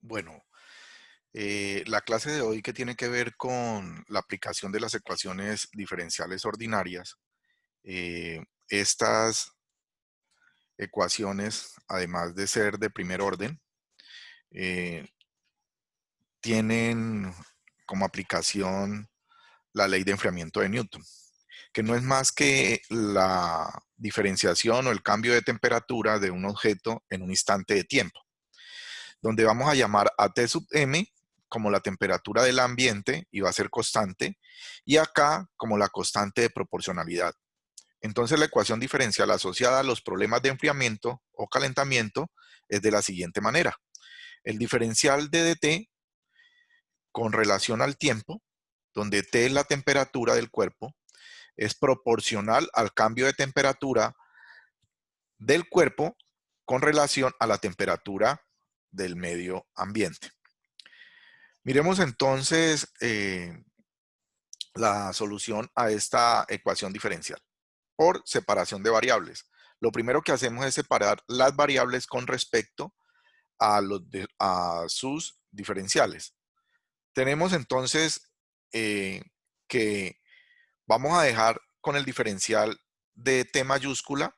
Bueno, la clase de hoy que tiene que ver con la aplicación de las ecuaciones diferenciales ordinarias, estas ecuaciones, además de ser de primer orden, eh, tienen como aplicación la ley de enfriamiento de Newton, que no es más que la diferenciación o el cambio de temperatura de un objeto en un instante de tiempo, donde vamos a llamar a T sub m como la temperatura del ambiente y va a ser constante, y acá como la constante de proporcionalidad. Entonces la ecuación diferencial asociada a los problemas de enfriamiento o calentamiento es de la siguiente manera. El diferencial de dt con relación al tiempo, donde T es la temperatura del cuerpo, es proporcional al cambio de temperatura del cuerpo con relación a la temperatura del medio ambiente. Miremos entonces la solución a esta ecuación diferencial por separación de variables. Lo primero que hacemos es separar las variables con respecto a sus diferenciales. Tenemos entonces que vamos a dejar con el diferencial de T mayúscula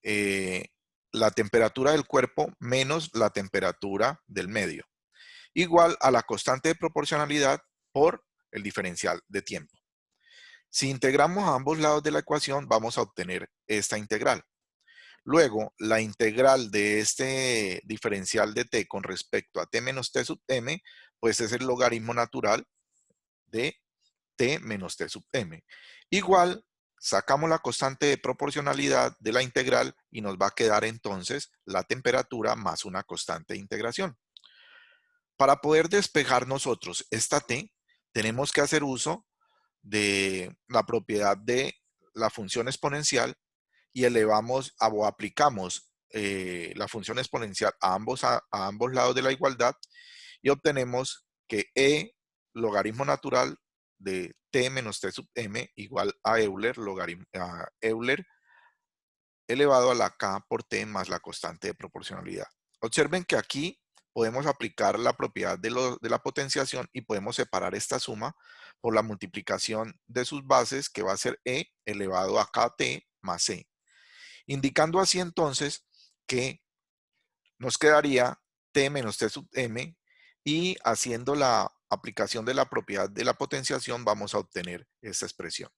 eh, la temperatura del cuerpo menos la temperatura del medio, igual a la constante de proporcionalidad por el diferencial de tiempo. Si integramos a ambos lados de la ecuación, vamos a obtener esta integral. Luego, la integral de este diferencial de t con respecto a t menos t sub m, pues es el logaritmo natural de t menos t sub m. Igual, sacamos la constante de proporcionalidad de la integral y nos va a quedar entonces la temperatura más una constante de integración. Para poder despejar nosotros esta t, tenemos que hacer uso de la propiedad de la función exponencial y elevamos o aplicamos la función exponencial a ambos lados de la igualdad y obtenemos que logaritmo natural de t menos t sub m igual a Euler elevado a la k por t más la constante de proporcionalidad. Observen que aquí podemos aplicar la propiedad de la potenciación y podemos separar esta suma por la multiplicación de sus bases, que va a ser e elevado a kt más c, indicando así entonces que nos quedaría t menos t sub m, y haciendo la aplicación de la propiedad de la potenciación vamos a obtener esta expresión.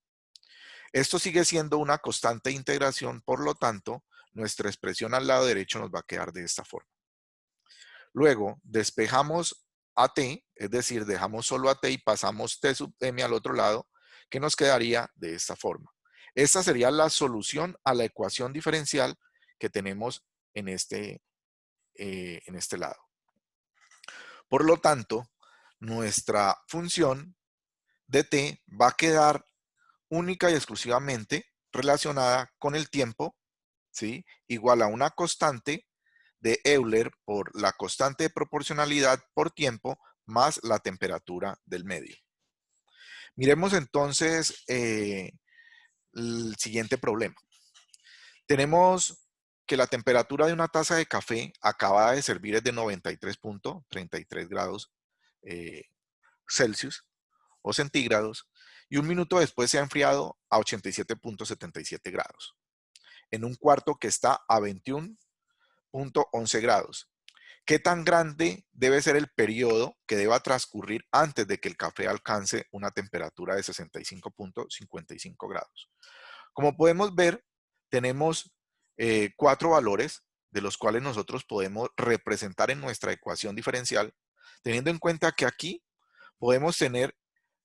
Esto sigue siendo una constante de integración, por lo tanto, nuestra expresión al lado derecho nos va a quedar de esta forma. Luego, despejamos a t, es decir, dejamos solo a t y pasamos t sub m al otro lado, que nos quedaría de esta forma. Esta sería la solución a la ecuación diferencial que tenemos en este lado. Por lo tanto, nuestra función de t va a quedar única y exclusivamente relacionada con el tiempo, ¿sí? Igual a una constante de Euler por la constante de proporcionalidad por tiempo más la temperatura del medio. Miremos entonces el siguiente problema. Tenemos que la temperatura de una taza de café acabada de servir es de 93.33 grados Celsius o centígrados, y un minuto después se ha enfriado a 87.77 grados, en un cuarto que está a 21.11 grados. ¿Qué tan grande debe ser el periodo que deba transcurrir antes de que el café alcance una temperatura de 65.55 grados? Como podemos ver, tenemos 4 valores de los cuales nosotros podemos representar en nuestra ecuación diferencial, teniendo en cuenta que aquí podemos tener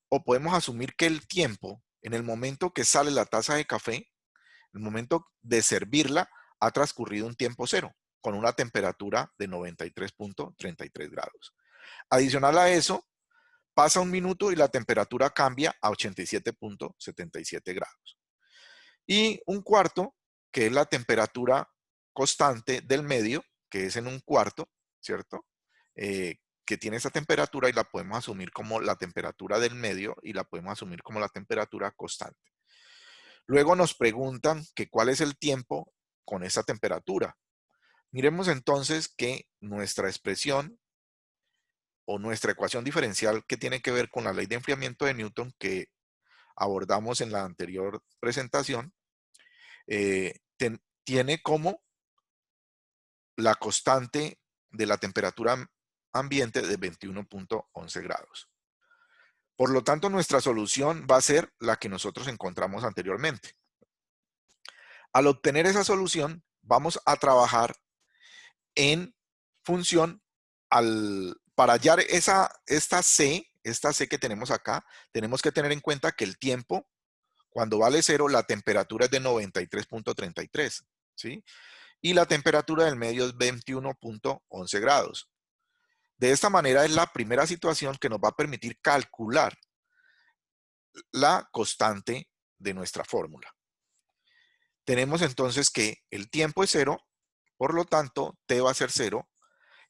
o podemos asumir que el tiempo en el momento que sale la taza de café, el momento de servirla, ha transcurrido un tiempo cero, con una temperatura de 93.33 grados. Adicional a eso, pasa un minuto y la temperatura cambia a 87.77 grados. Y un cuarto, que es la temperatura constante del medio, que es en un cuarto, ¿cierto? Que tiene esa temperatura y la podemos asumir como la temperatura del medio y la podemos asumir como la temperatura constante. Luego nos preguntan que cuál es el tiempo con esa temperatura. Miremos entonces que nuestra expresión o nuestra ecuación diferencial que tiene que ver con la ley de enfriamiento de Newton que abordamos en la anterior presentación, tiene como la constante de la temperatura ambiente de 21.11 grados. Por lo tanto, nuestra solución va a ser la que nosotros encontramos anteriormente. Al obtener esa solución, vamos a trabajar en función para hallar esta C que tenemos acá, tenemos que tener en cuenta que el tiempo, cuando vale 0, la temperatura es de 93.33, ¿sí? Y la temperatura del medio es 21.11 grados. De esta manera es la primera situación que nos va a permitir calcular la constante de nuestra fórmula. Tenemos entonces que el tiempo es 0, por lo tanto, T va a ser 0,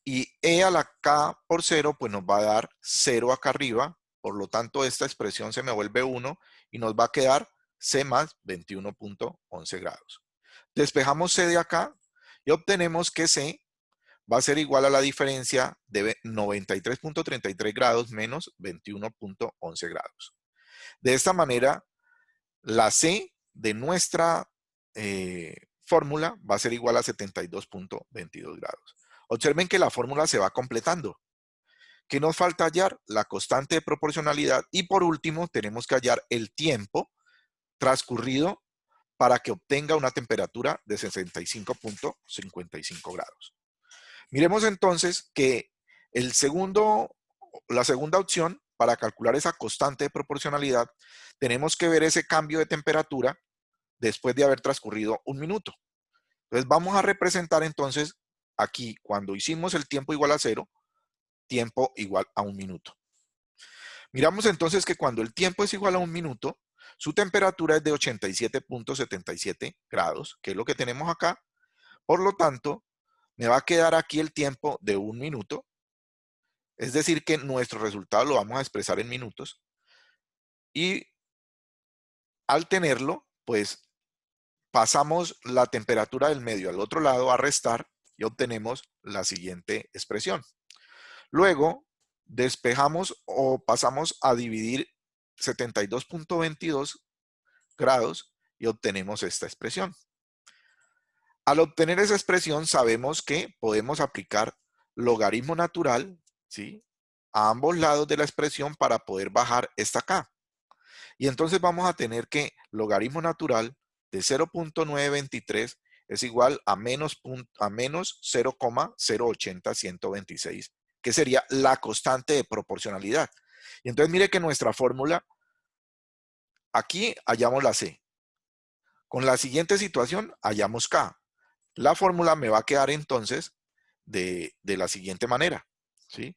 y E a la K por 0, pues nos va a dar 0 acá arriba, por lo tanto, esta expresión se me vuelve 1 y nos va a quedar C más 21.11 grados. Despejamos C de acá y obtenemos que C va a ser igual a la diferencia de 93.33 grados menos 21.11 grados. De esta manera, la C de nuestra fórmula va a ser igual a 72.22 grados. Observen que la fórmula se va completando. ¿Qué nos falta hallar? La constante de proporcionalidad y por último tenemos que hallar el tiempo transcurrido para que obtenga una temperatura de 65.55 grados. Miremos entonces que la segunda opción para calcular esa constante de proporcionalidad, tenemos que ver ese cambio de temperatura después de haber transcurrido un minuto. Entonces vamos a representar entonces aquí, cuando hicimos el tiempo igual a 0, tiempo igual a 1 minuto. Miramos entonces que cuando el tiempo es igual a 1 minuto, su temperatura es de 87.77 grados, que es lo que tenemos acá. Por lo tanto, me va a quedar aquí el tiempo de 1 minuto. Es decir que nuestro resultado lo vamos a expresar en minutos. Y al tenerlo, pues pasamos la temperatura del medio al otro lado a restar y obtenemos la siguiente expresión. Luego, despejamos o pasamos a dividir 72.22 grados y obtenemos esta expresión. Al obtener esa expresión, sabemos que podemos aplicar logaritmo natural, ¿sí?, a ambos lados de la expresión para poder bajar esta K. Y entonces vamos a tener que logaritmo natural de 0.923 es igual a menos 0,080126, que sería la constante de proporcionalidad. Y entonces mire que nuestra fórmula, aquí hallamos la C. Con la siguiente situación hallamos K. La fórmula me va a quedar entonces de la siguiente manera, ¿sí?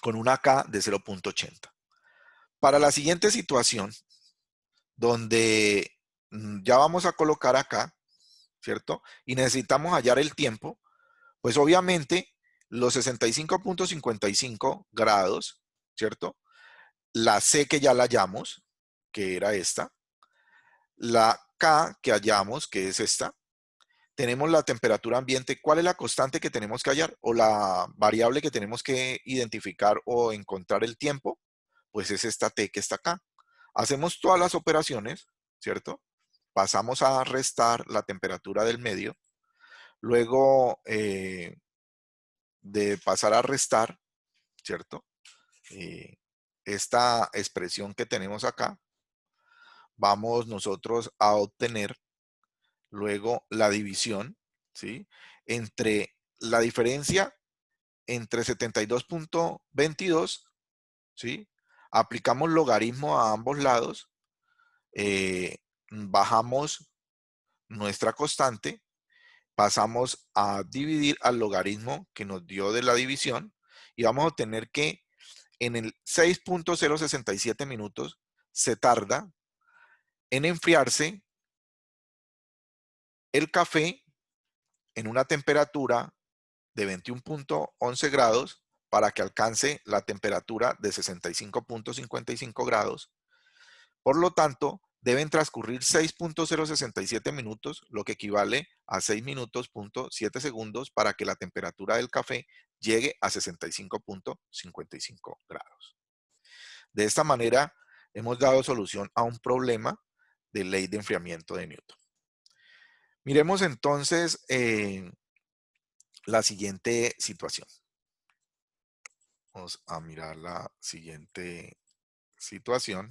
Con una K de 0.80. Para la siguiente situación, donde ya vamos a colocar acá, ¿cierto? Y necesitamos hallar el tiempo, pues obviamente los 65.55 grados, ¿cierto? La C que ya la hallamos, que era esta. La K que hallamos, que es esta. Tenemos la temperatura ambiente. ¿Cuál es la constante que tenemos que hallar? O la variable que tenemos que identificar o encontrar el tiempo, pues es esta T que está acá. Hacemos todas las operaciones, ¿cierto? Pasamos a restar la temperatura del medio. Luego de pasar a restar, ¿cierto? Esta expresión que tenemos acá, vamos nosotros a obtener luego la división, ¿sí?, entre la diferencia entre 72.22, ¿sí? Aplicamos logaritmo a ambos lados, bajamos nuestra constante, pasamos a dividir al logaritmo que nos dio de la división y vamos a obtener que en el 6.067 minutos se tarda en enfriarse el café en una temperatura de 21.11 grados para que alcance la temperatura de 65.55 grados. Por lo tanto, deben transcurrir 6.067 minutos, lo que equivale a 6 minutos, 7 segundos para que la temperatura del café llegue a 65.55 grados. De esta manera, hemos dado solución a un problema de ley de enfriamiento de Newton. Miremos entonces la siguiente situación. Vamos a mirar la siguiente situación.